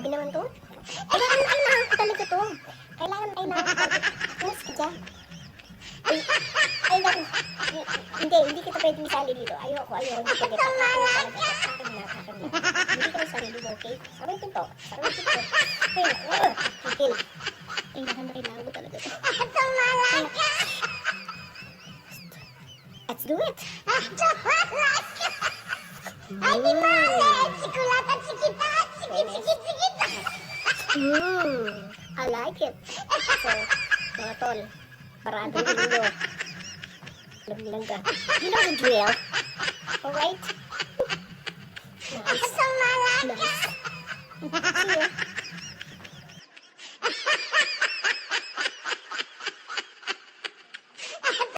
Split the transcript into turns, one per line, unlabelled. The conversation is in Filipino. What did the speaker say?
Grabe naman to. Kailangan ko talaga to. Kailangan ko talaga. Pumas ka dyan. Ay, naku. Hindi kita pwedeng isali dito. Ayoko. Hindi pwede. Akin na. Hindi ka sarili mo, okay? Sarang pinto. Kikil. Kailangan ko talaga to. Let's do it.
Ay, di mali! Sikulatan, sikitan! Sikit!
I like it. So, mga tol, parado dito. Lang ka. You know the drill. Alright? Nice.
Sa malaki!
Nice. See you.